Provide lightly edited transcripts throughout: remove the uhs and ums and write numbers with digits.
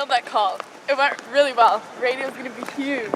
killed that call. It went really well. Radio's gonna be huge.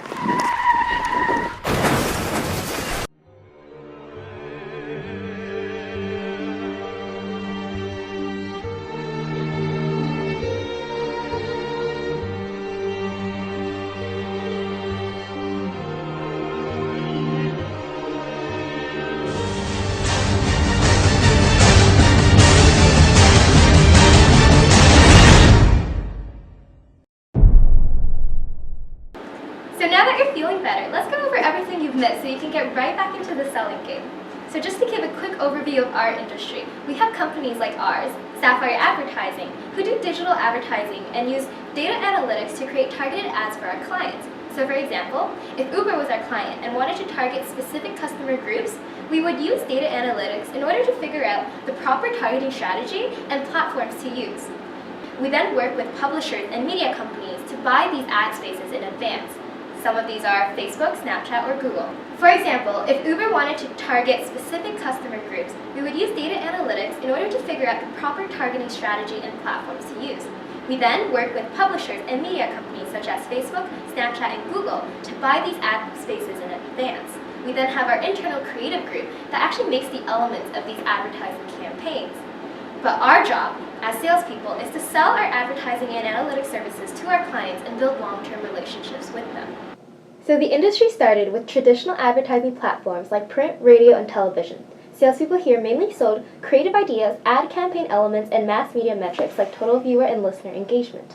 So now that you're feeling better, let's go over everything you've missed so you can get right back into the selling game. So just to give a quick overview of our industry, we have companies like ours, Sapphire Advertising, who do digital advertising and use data analytics to create targeted ads for our clients. So for example, if Uber was our client and wanted to target specific customer groups, we would use data analytics in order to figure out the proper targeting strategy and platforms to use. We then work with publishers and media companies to buy these ad spaces in advance. Some of these are Facebook, Snapchat, or Google. For example, if Uber wanted to target specific customer groups, we would use data analytics in order to figure out the proper targeting strategy and platforms to use. We then work with publishers and media companies such as Facebook, Snapchat, and Google to buy these ad spaces in advance. We then have our internal creative group that actually makes the elements of these advertising campaigns. But our job as salespeople is to sell our advertising and analytics services to our clients and build long-term relationships with them. So the industry started with traditional advertising platforms like print, radio, and television. Salespeople here mainly sold creative ideas, ad campaign elements, and mass media metrics like total viewer and listener engagement.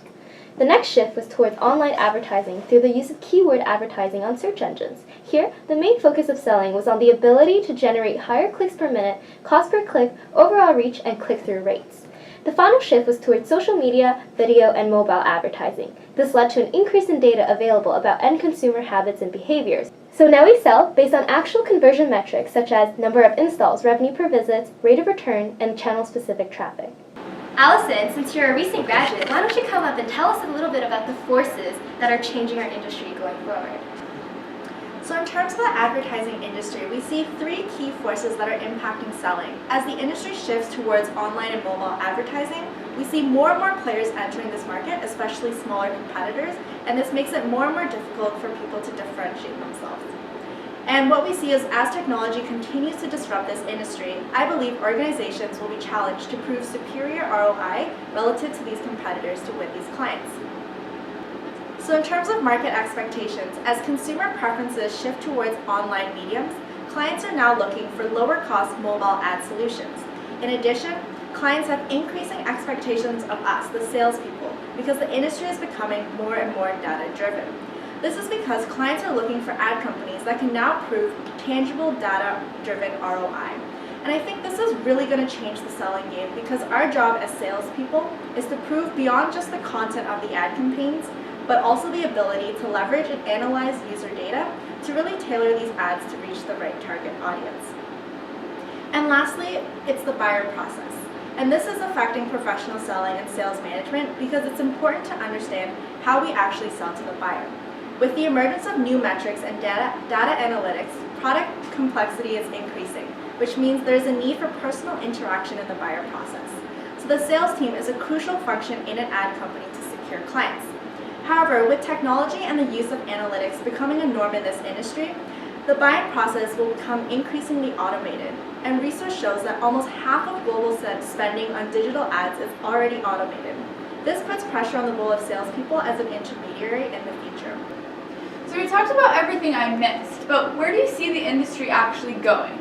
The next shift was towards online advertising through the use of keyword advertising on search engines. Here, the main focus of selling was on the ability to generate higher clicks per minute, cost per click, overall reach, and click-through rates. The final shift was towards social media, video, and mobile advertising. This led to an increase in data available about end consumer habits and behaviors. So now we sell based on actual conversion metrics such as number of installs, revenue per visit, rate of return, and channel-specific traffic. Allison, since you're a recent graduate, why don't you come up and tell us a little bit about the forces that are changing our industry going forward? So in terms of the advertising industry, we see three key forces that are impacting selling. As the industry shifts towards online and mobile advertising, we see more and more players entering this market, especially smaller competitors, and this makes it more and more difficult for people to differentiate themselves. And what we see is as technology continues to disrupt this industry, I believe organizations will be challenged to prove superior ROI relative to these competitors to win these clients. So in terms of market expectations, as consumer preferences shift towards online mediums, clients are now looking for lower cost mobile ad solutions. In addition, clients have increasing expectations of us, the salespeople, because the industry is becoming more and more data driven. This is because clients are looking for ad companies that can now prove tangible data driven ROI. And I think this is really going to change the selling game because our job as salespeople is to prove beyond just the content of the ad campaigns, but also the ability to leverage and analyze user data to really tailor these ads to reach the right target audience. And lastly, it's the buyer process. And this is affecting professional selling and sales management because it's important to understand how we actually sell to the buyer. With the emergence of new metrics and data analytics, product complexity is increasing, which means there's a need for personal interaction in the buyer process. So the sales team is a crucial function in an ad company to secure clients. However, with technology and the use of analytics becoming a norm in this industry, the buying process will become increasingly automated, and research shows that almost half of global spending on digital ads is already automated. This puts pressure on the role of salespeople as an intermediary in the future. So we talked about everything I missed, but where do you see the industry actually going?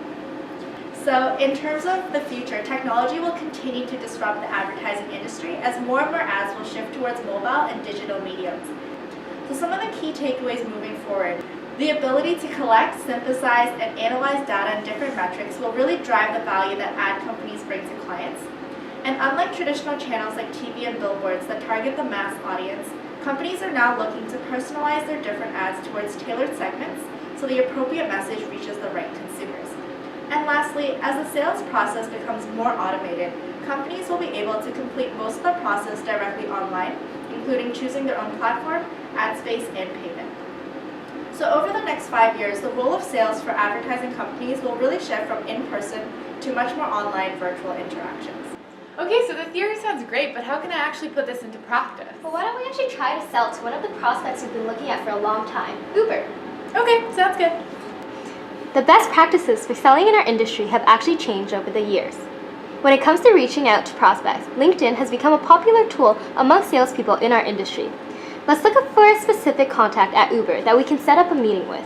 So in terms of the future, technology will continue to disrupt the advertising industry as more and more ads will shift towards mobile and digital mediums. So some of the key takeaways moving forward, the ability to collect, synthesize, and analyze data and different metrics will really drive the value that ad companies bring to clients. And unlike traditional channels like TV and billboards that target the mass audience, companies are now looking to personalize their different ads towards tailored segments so the appropriate message reaches the right consumers. And lastly, as the sales process becomes more automated, companies will be able to complete most of the process directly online, including choosing their own platform, ad space, and payment. So over the next 5 years, the role of sales for advertising companies will really shift from in-person to much more online virtual interactions. Okay, so the theory sounds great, but how can I actually put this into practice? Well, why don't we actually try to sell to one of the prospects we've been looking at for a long time, Uber. Okay, sounds good. The best practices for selling in our industry have actually changed over the years. When it comes to reaching out to prospects, LinkedIn has become a popular tool among salespeople in our industry. Let's look for a specific contact at Uber that we can set up a meeting with.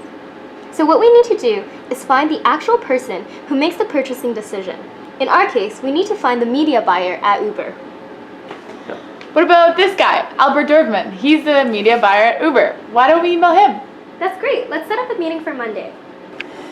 So what we need to do is find the actual person who makes the purchasing decision. In our case, we need to find the media buyer at Uber. What about this guy, Albert Dorfman? He's the media buyer at Uber. Why don't we email him? That's great. Let's set up a meeting for Monday.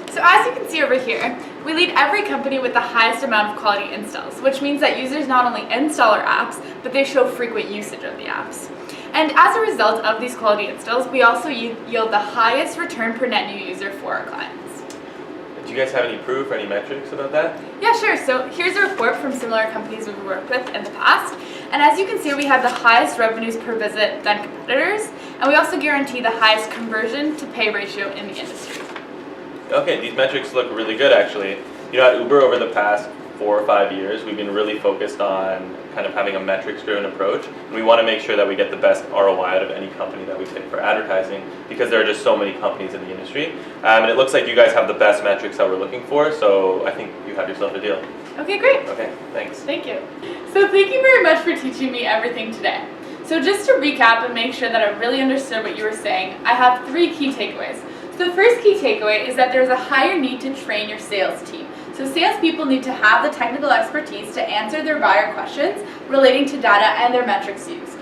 So as you can see over here, we lead every company with the highest amount of quality installs, which means that users not only install our apps, but they show frequent usage of the apps. And as a result of these quality installs, we also yield the highest return per net new user for our clients. Do you guys have any proof or any metrics about that? Yeah, sure. So here's a report from similar companies we've worked with in the past. And as you can see, we have the highest revenues per visit than competitors, and we also guarantee the highest conversion to pay ratio in the industry. Okay, these metrics look really good actually. You know, at Uber over the past 4 or 5 years, we've been really focused on kind of having a metrics-driven approach, and we want to make sure that we get the best ROI out of any company that we pick for advertising, because there are just so many companies in the industry. And it looks like you guys have the best metrics that we're looking for, so I think you have yourself a deal. Okay, great. Okay, thanks. Thank you. So thank you very much for teaching me everything today. So just to recap and make sure that I really understood what you were saying, I have 3 key takeaways. So the first key takeaway is that there's a higher need to train your sales team. So salespeople need to have the technical expertise to answer their buyer questions relating to data and their metrics used.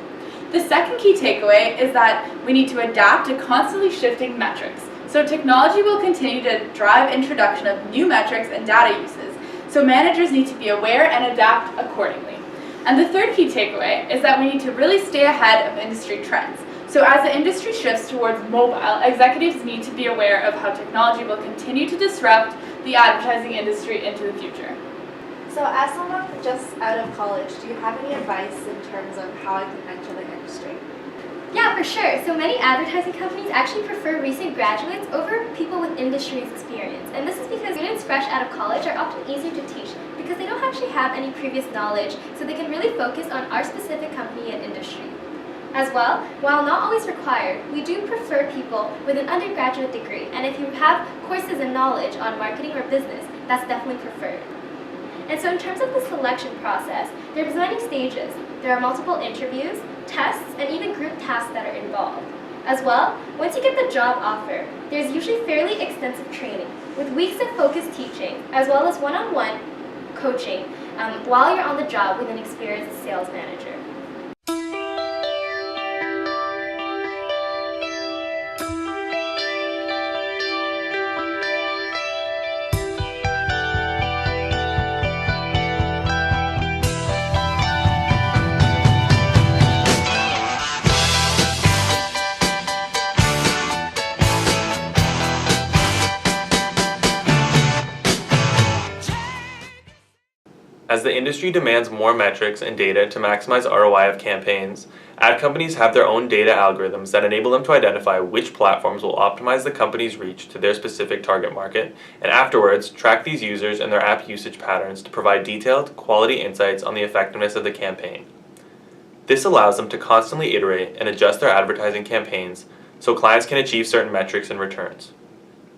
The second key takeaway is that we need to adapt to constantly shifting metrics. So technology will continue to drive introduction of new metrics and data uses. So managers need to be aware and adapt accordingly. And the third key takeaway is that we need to really stay ahead of industry trends. So as the industry shifts towards mobile, executives need to be aware of how technology will continue to disrupt the advertising industry into the future. So as someone just out of college, do you have any advice in terms of how I can enter the industry? Yeah, for sure. So many advertising companies actually prefer recent graduates over people with industry experience. And this is because students fresh out of college are often easier to teach because they don't actually have any previous knowledge, so they can really focus on our specific company and industry. As well, while not always required, we do prefer people with an undergraduate degree, and if you have courses and knowledge on marketing or business, that's definitely preferred. And so in terms of the selection process, there's many stages. There are multiple interviews, tests, and even group tasks that are involved. As well, once you get the job offer, there's usually fairly extensive training, with weeks of focused teaching, as well as one-on-one coaching while you're on the job with an experienced sales manager. As the industry demands more metrics and data to maximize ROI of campaigns, ad companies have their own data algorithms that enable them to identify which platforms will optimize the company's reach to their specific target market, and afterwards track these users and their app usage patterns to provide detailed, quality insights on the effectiveness of the campaign. This allows them to constantly iterate and adjust their advertising campaigns so clients can achieve certain metrics and returns.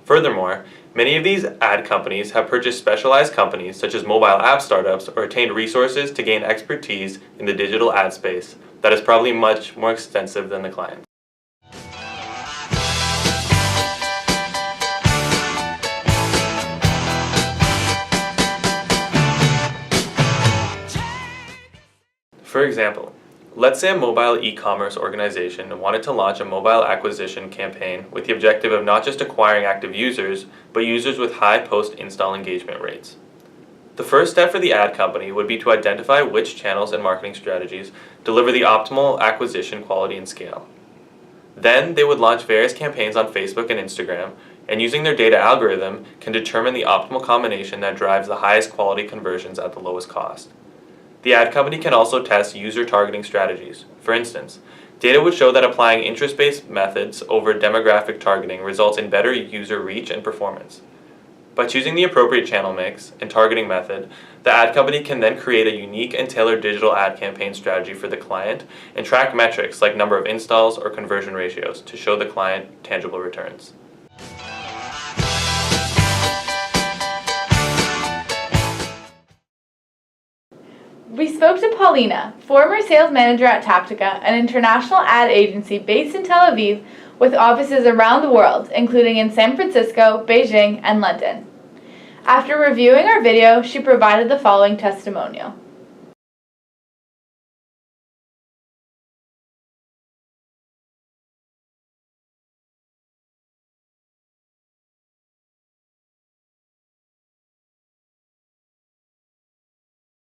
Furthermore, many of these ad companies have purchased specialized companies such as mobile app startups or attained resources to gain expertise in the digital ad space that is probably much more extensive than the client. For example, let's say a mobile e-commerce organization wanted to launch a mobile acquisition campaign with the objective of not just acquiring active users, but users with high post-install engagement rates. The first step for the ad company would be to identify which channels and marketing strategies deliver the optimal acquisition quality and scale. Then they would launch various campaigns on Facebook and Instagram, and using their data algorithm can determine the optimal combination that drives the highest quality conversions at the lowest cost. The ad company can also test user targeting strategies. For instance, data would show that applying interest-based methods over demographic targeting results in better user reach and performance. By choosing the appropriate channel mix and targeting method, the ad company can then create a unique and tailored digital ad campaign strategy for the client and track metrics like number of installs or conversion ratios to show the client tangible returns. We spoke to Paulina, former sales manager at Tactica, an international ad agency based in Tel Aviv with offices around the world, including in San Francisco, Beijing, and London. After reviewing our video, she provided the following testimonial.